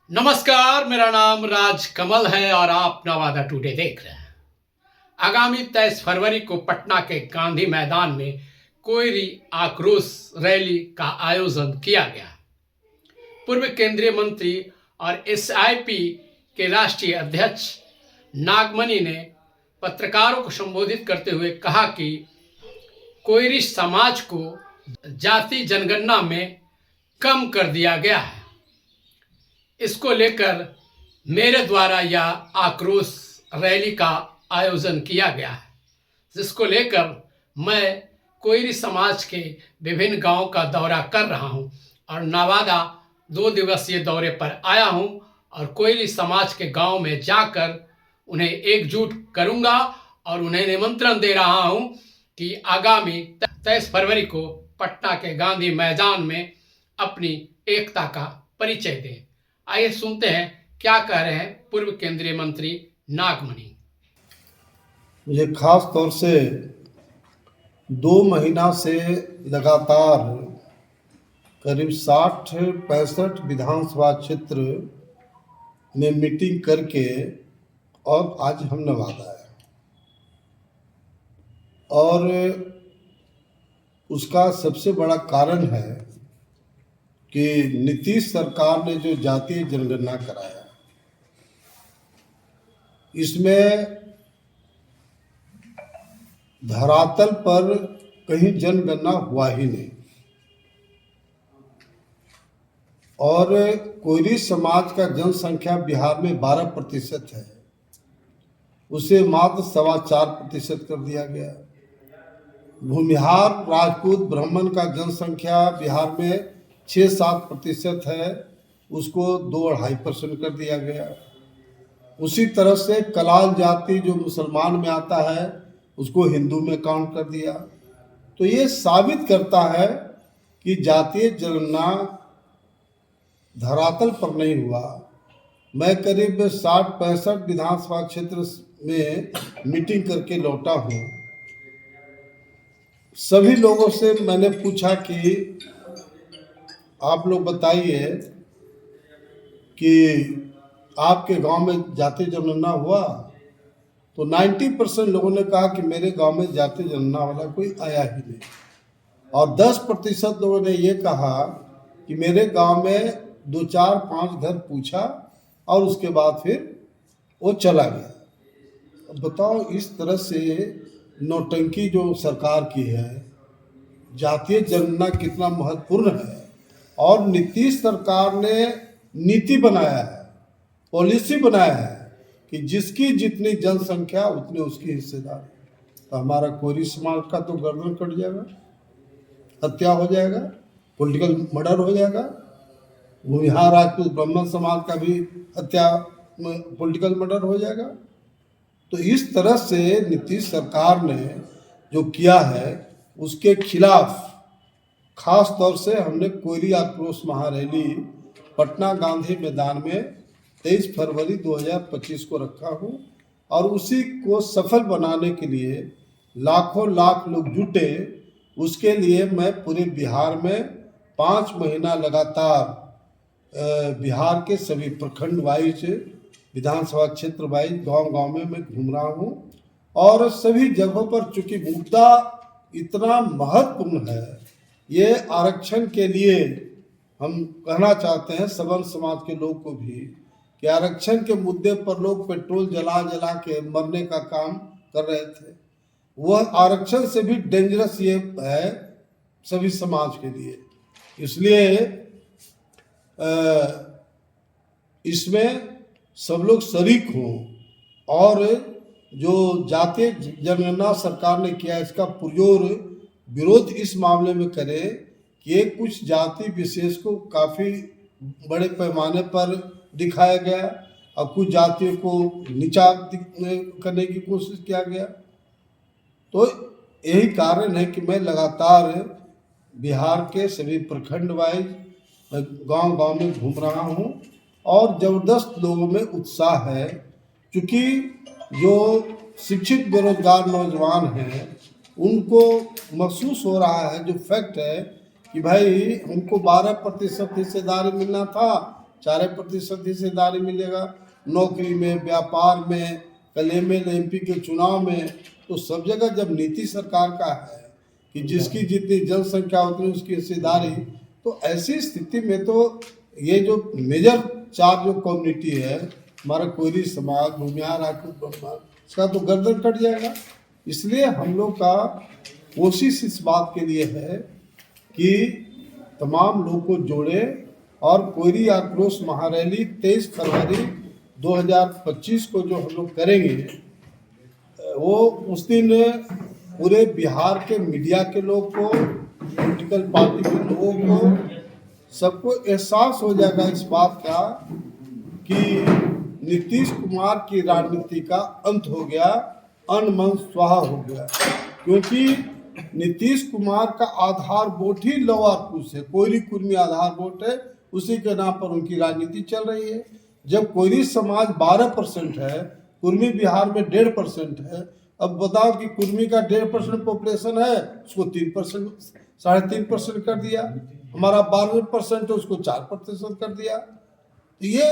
नमस्कार, मेरा नाम राज कमल है और आप नवादा टुडे देख रहे हैं। आगामी 23 फरवरी को पटना के गांधी मैदान में कोयरी आक्रोश रैली का आयोजन किया गया। पूर्व केंद्रीय मंत्री और एसआईपी के राष्ट्रीय अध्यक्ष नागमणि ने पत्रकारों को संबोधित करते हुए कहा कि कोयरी समाज को जाति जनगणना में कम कर दिया गया है। इसको लेकर मेरे द्वारा यह आक्रोश रैली का आयोजन किया गया है, जिसको लेकर मैं कोयरी समाज के विभिन्न गांवों का दौरा कर रहा हूं और नवादा 2 दिवसीय दौरे पर आया हूं और कोयरी समाज के गांव में जाकर उन्हें एकजुट करूंगा और उन्हें निमंत्रण दे रहा हूं कि आगामी 23 फरवरी को पटना के गांधी मैदान में अपनी एकता का परिचय दें। आइए सुनते हैं क्या कह रहे हैं पूर्व केंद्रीय मंत्री नागमणि। मुझे खास तौर से 2 महीना से लगातार करीब 60-65 विधानसभा क्षेत्र में मीटिंग करके और आज हम नवादा आए और उसका सबसे बड़ा कारण है कि नीतीश सरकार ने जो जातीय जनगणना कराया, इसमें धरातल पर कहीं जनगणना हुआ ही नहीं और कोयरी समाज का जनसंख्या बिहार में 12% है, उसे मात्र 4.25% कर दिया गया। भूमिहार राजपूत ब्राह्मण का जनसंख्या बिहार में 6-7% है, उसको 2-2.5% कर दिया गया। उसी तरह से कलाल जाति जो मुसलमान में आता है उसको हिंदू में काउंट कर दिया। तो ये साबित करता है कि जातीय जनगणना धरातल पर नहीं हुआ। मैं करीब 60-65 विधानसभा क्षेत्र में मीटिंग करके लौटा हूँ। सभी लोगों से मैंने पूछा कि आप लोग बताइए कि आपके गांव में जातीय जनगणना हुआ? तो 90% लोगों ने कहा कि मेरे गांव में जातीय जनगणना वाला कोई आया ही नहीं और 10% लोगों ने ये कहा कि मेरे गांव में 2-4-5 घर पूछा और उसके बाद फिर वो चला गया। अब बताओ, इस तरह से नौटंकी जो सरकार की है, जातीय जनगणना कितना महत्वपूर्ण है। और नीतीश सरकार ने नीति बनाया है, पॉलिसी बनाया है कि जिसकी जितनी जनसंख्या उतनी उसकी हिस्सेदार। तो हमारा कोयरी समाज का तो गर्दन कट जाएगा, हत्या हो जाएगा, पॉलिटिकल मर्डर हो जाएगा। भूमिहार राजपूत ब्राह्मण समाज का भी हत्या, पॉलिटिकल मर्डर हो जाएगा। तो इस तरह से नीतीश सरकार ने जो किया है उसके खिलाफ खास तौर से हमने कोयरी आक्रोश महारैली पटना गांधी मैदान में 23 फरवरी 2025 को रखा हूँ और उसी को सफल बनाने के लिए लाखों लाख लोग जुटे। उसके लिए मैं पूरे बिहार में 5 महीना लगातार बिहार के सभी प्रखंड वाइज, विधानसभा क्षेत्र वाइज, गांव-गांव में मैं घूम रहा हूँ और सभी जगहों पर चूंकि मुद्दा इतना महत्वपूर्ण है, ये आरक्षण के लिए हम कहना चाहते हैं सवर्ण समाज के लोग को भी कि आरक्षण के मुद्दे पर लोग पेट्रोल जला जला के मरने का काम कर रहे थे। वह आरक्षण से भी डेंजरस ये है सभी समाज के लिए। इसलिए इसमें सब लोग शरीक हों और जो जातीय जनगणना सरकार ने किया इसका पुरजोर विरोध इस मामले में करे कि कुछ जाति विशेष को काफ़ी बड़े पैमाने पर दिखाया गया और कुछ जातियों को नीचा करने की कोशिश किया गया। तो यही कारण है कि मैं लगातार बिहार के सभी प्रखंड वाइज गांव-गांव में घूम रहा हूं और ज़बरदस्त लोगों में उत्साह है, क्योंकि जो शिक्षित बेरोजगार नौजवान हैं उनको महसूस हो रहा है, जो फैक्ट है कि भाई हमको 12% हिस्सेदारी मिलना था, 4% हिस्सेदारी मिलेगा, नौकरी में, व्यापार में, कल एमपी के चुनाव में, तो सब जगह जब नीति सरकार का है कि जिसकी जितनी जनसंख्या उतनी उसकी हिस्सेदारी, तो ऐसी स्थिति में तो ये जो मेजर 4 जो कम्युनिटी है, हमारा कोयरी समाज, भूमिहार, राजपूत, ब्राह्मण, इसका तो गर्दन कट जाएगा। इसलिए हम लोग का कोशिश इस बात के लिए है कि तमाम लोग को जोड़े और कोयरी आक्रोश महारैली 23 फरवरी 2025 को जो हम लोग करेंगे, वो उस दिन पूरे बिहार के मीडिया के लोग को, पॉलिटिकल पार्टी के लोगों को, सबको एहसास हो जाएगा इस बात का कि नीतीश कुमार की राजनीति का अंत हो गया, अन्न मन स्वाहा हो गया। क्योंकि नीतीश कुमार का आधार वोट ही लोअर कुश है, कोयरी कुर्मी आधार वोट है, उसी के नाम पर उनकी राजनीति चल रही है। जब कोयरी समाज 12% है, कुर्मी बिहार में 1.5% है, अब बताओ कि कुर्मी का 1.5% पॉपुलेशन है, उसको 3%, 3.5% कर दिया, हमारा 12% है, उसको 4% कर दिया। तो ये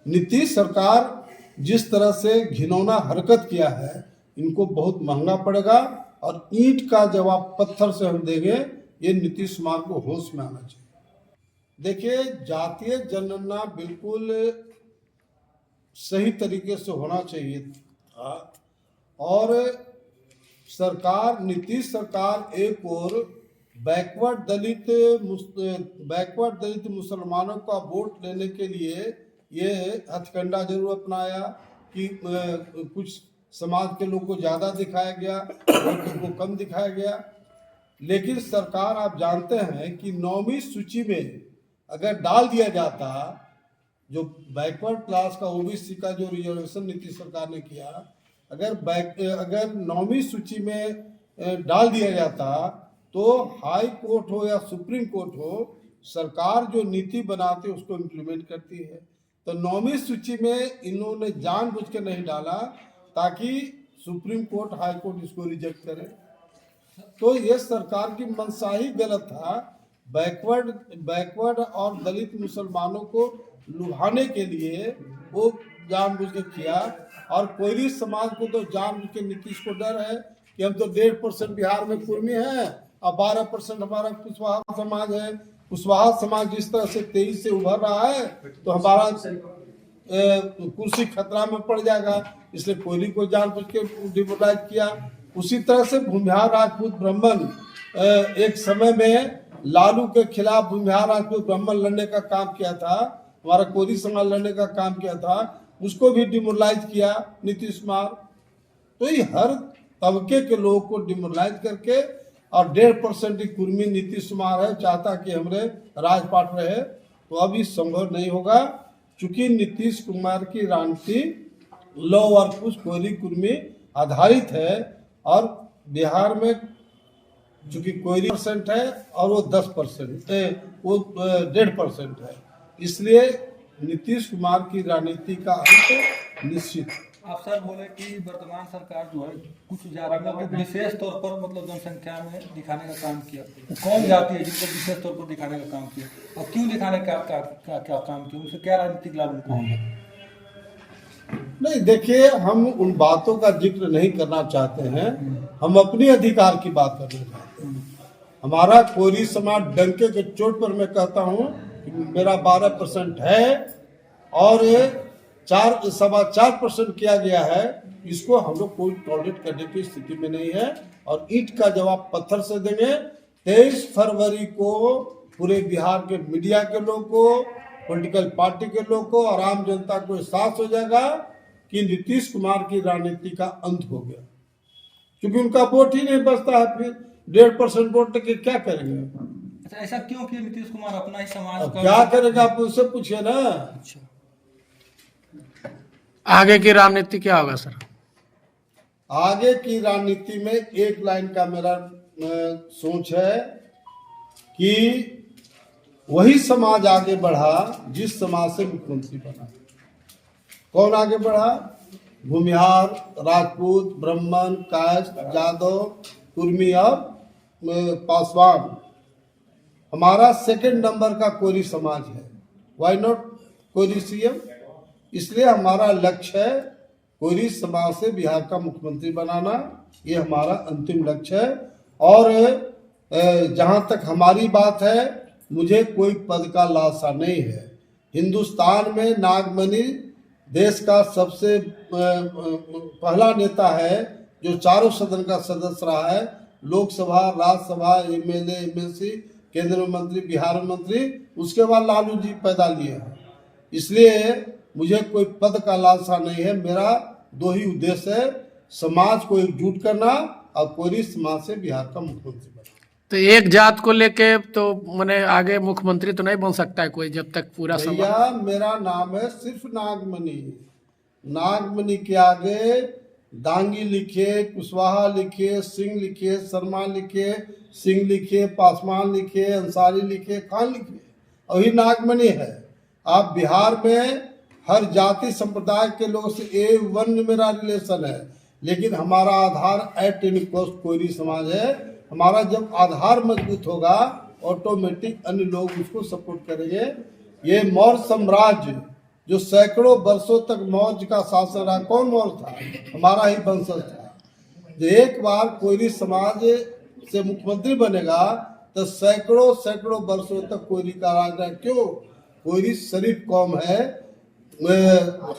नीतीश सरकार जिस तरह से घिनौना हरकत किया है, इनको बहुत महंगा पड़ेगा और ईंट का जवाब पत्थर से हम देंगे। ये नीतीश कुमार को होश में आना चाहिए। देखिए, जातीय जनगणना बिल्कुल सही तरीके से होना चाहिए था और सरकार, नीतीश सरकार एक और बैकवर्ड दलित मुसलमानों का वोट लेने के लिए ये हथकंडा जरूर अपनाया कि कुछ समाज के लोग को ज़्यादा दिखाया गया, लोगों को कम दिखाया गया। लेकिन सरकार, आप जानते हैं कि 9वीं सूची में अगर डाल दिया जाता, जो बैकवर्ड क्लास का ओबीसी का जो रिजर्वेशन नीतीश सरकार ने किया, अगर 9वीं सूची में डाल दिया जाता, तो हाई कोर्ट हो या सुप्रीम कोर्ट हो, सरकार जो नीति बनाती है उसको इम्प्लीमेंट करती है। तो 9वीं सूची में इन्होंने जानबूझ के नहीं डाला ताकि सुप्रीम कोर्ट, हाई कोर्ट इसको रिजेक्ट करे। तो ये सरकार की मंशा ही गलत था। बैकवर्ड और दलित मुसलमानों को लुभाने के लिए वो जानबूझ के किया। और कोयरी समाज को तो जानबूझ के नीतीश को डर है कि हम तो 1.5% बिहार में कुर्मी है और 12% हमारा कुशवाहा समाज है। कुशवाहा समाज जिस तरह से तेजी से उभर रहा है, तो हमारा कुर्सी खतरा में पड़ जाएगा, इसलिए कोयरी को जानबूझ के डिमोलाइज किया। उसी तरह से भूमिहार, राजपूत, ब्राह्मण, एक समय में लालू के खिलाफ भूमिहार, राजपूत, ब्राह्मण लड़ने का काम किया था, हमारा कोयरी समाज लड़ने का काम किया था, उसको भी डिमोलाइज किया नीतीश कुमार। तो ये हर तबके के लोगों को डिमोलाइज करके और 1.5% की कुर्मी नीतीश कुमार है चाहता कि हमारे राजपाट रहे, तो अभी संभव नहीं होगा। चूंकि नीतीश कुमार की राजनीति लॉ और कुछ कोयरी कुर्मी आधारित है और बिहार में चूंकि कोयरी % है और वो 10% है, वो 1.5% है, इसलिए नीतीश कुमार की राजनीति का अंत निश्चित। आप सर बोले कि वर्तमान सरकार जो है कुछ जातियों को विशेष तौर पर मतलब जनसंख्या में दिखाने का काम किया। कौन जाति है जिनको विशेष तौर पर दिखाने का काम किया और क्यों दिखाने का काम किया, उनसे क्या राजनीतिक लाभ उनको होगा? नहीं, देखिए, हम उन बातों का जिक्र नहीं करना चाहते हैं, हम अपने अधिकार की बात करना चाहते हैं। हमारा कोयरी समाज डंके के चोट पर मैं कहता हूँ कि मेरा 12% है और 4.25% किया गया है, इसको हम लोग कोई टॉलरेट करने की स्थिति में नहीं है और ईंट का जवाब पत्थर से देंगे। 23 फरवरी को पूरे बिहार के मीडिया के लोग को, पॉलिटिकल पार्टी के लोग को और आम जनता को एहसास हो जाएगा कि नीतीश कुमार की राजनीति का अंत हो गया, क्योंकि उनका वोट ही नहीं बचता है। फिर 1.5% वोट के क्या करेंगे? अच्छा, ऐसा क्यों कि नीतीश कुमार अपना ही समाज का क्या करेगा, आप उससे पूछिए ना। अच्छा, आगे की रणनीति क्या होगा सर? आगे की राजनीति में एक लाइन का मेरा सोच है कि वही समाज आगे बढ़ा जिस समाज से मुख्यमंत्री बना। कौन आगे बढ़ा? भूमिहार, राजपूत, ब्राह्मण, कायस्थ, यादव, कुर्मी और पासवान। हमारा 2nd नंबर का कोयरी समाज है। Why not? कोयरी सीएम। इसलिए हमारा लक्ष्य है कोयरी समाज से बिहार का मुख्यमंत्री बनाना, ये हमारा अंतिम लक्ष्य है। और जहाँ तक हमारी बात है, मुझे कोई पद का लालसा नहीं है। हिंदुस्तान में नागमणि देश का सबसे पहला नेता है जो चारों सदन का सदस्य रहा है, लोकसभा, राज्यसभा, एमएलए, एमएलसी, केंद्रीय मंत्री, बिहार मंत्री, उसके बाद लालू जी पैदा लिए हैं। इसलिए मुझे कोई पद का लालसा नहीं है। मेरा दो ही उद्देश्य है, समाज को एकजुट करना और कोयरी समाज से बिहार का मुख्यमंत्री बनना। तो एक जात को लेके तो मैंने आगे मुख्यमंत्री तो नहीं बन सकता है कोई, जब तक पूरा भैया मेरा नाम है सिर्फ नागमणि। नागमणि के आगे डांगी लिखे, कुशवाहा लिखे, सिंह लिखे, शर्मा लिखे, सिंह लिखे, पासवान लिखे, अंसारी लिखे, खान लिखे, और ही नागमणि है। आप बिहार में हर जाति संप्रदाय के लोगों से A1 मेरा रिलेशन है, लेकिन हमारा आधार एट एनी कॉस्ट कोयरी समाज है। हमारा जब आधार मजबूत होगा, ऑटोमेटिक अन्य लोग उसको सपोर्ट करेंगे। ये मौर्य साम्राज्य जो सैकड़ों वर्षों तक मौर्य का शासन रहा, कौन मौर्य था? हमारा ही वंशज था। जो एक बार कोयरी समाज से मुख्यमंत्री बनेगा तो सैकड़ों वर्षों तक कोयरी का राज रहा। क्यों? कोयरी शरीफ कौम है,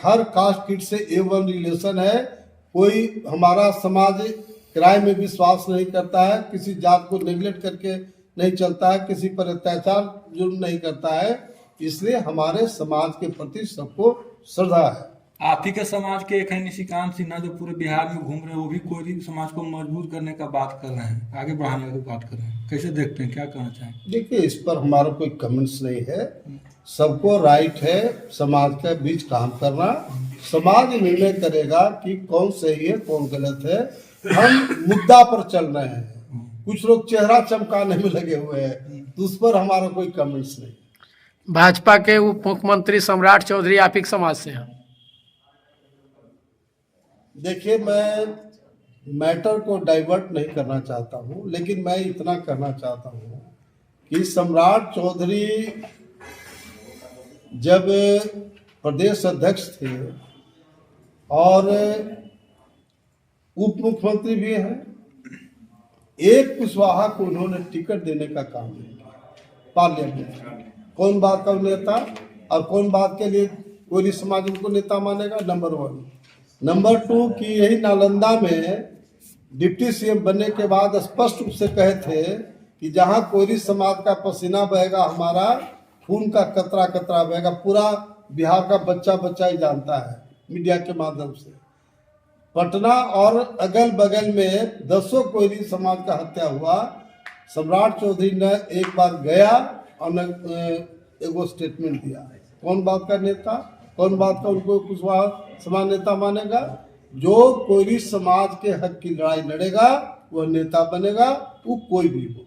हर कास्ट किट से A1 रिलेशन है। कोई हमारा समाज किराए में विश्वास नहीं करता है, किसी जात को नेगलेक्ट करके नहीं चलता है, किसी पर अत्याचार जुर्म नहीं करता है। इसलिए हमारे समाज के प्रति सबको श्रद्धा है। आप ही के समाज के एक है निशिकांत सिन्हा जो पूरे बिहार में घूम रहे हैं, वो भी कोयरी समाज को मजबूत करने का बात कर रहे हैं, आगे बढ़ाने की बात कर रहे हैं। कैसे देखते हैं, क्या कहना चाहेंगे? देखिए, इस पर हमारा कोई कमेंट्स नहीं है। सबको राइट है समाज के बीच काम करना। समाज निर्णय करेगा कि कौन सही है कौन गलत है। हम मुद्दा पर चल रहे हैं, कुछ लोग चेहरा चमकाने में लगे हुए हैं, तो उस पर हमारा कोई कमेंट्स नहीं। भाजपा के उप मुख्यमंत्री सम्राट चौधरी आप ही के समाज से हैं। देखिए, मैं मैटर को डाइवर्ट नहीं करना चाहता हूँ, लेकिन मैं इतना करना चाहता हूँ कि सम्राट चौधरी जब प्रदेश अध्यक्ष थे और उप मुख्यमंत्री भी हैं, एक कुशवाहा को उन्होंने टिकट देने का काम किया पार्लियामेंट। कौन बात का नेता और कौन बात के लिए कोयरी समाज उनको नेता मानेगा? नंबर 1। नंबर 2 कि यही नालंदा में डिप्टी सीएम बनने के बाद स्पष्ट रूप से कहे थे कि जहां कोयरी समाज का पसीना बहेगा, हमारा खून का कतरा कतरा बहेगा। पूरा बिहार का बच्चा ही जानता है मीडिया के माध्यम से। पटना और अगल बगल में 10 कोयरी समाज का हत्या हुआ। सम्राट चौधरी ने एक बार गया और एगो स्टेटमेंट दिया। कौन बात का नेता, कौन बात का उनको कुशवाहा समाज नेता मानेगा? जो कोयरी समाज के हक की लड़ाई लड़ेगा वह नेता बनेगा, वो कोई भी हो।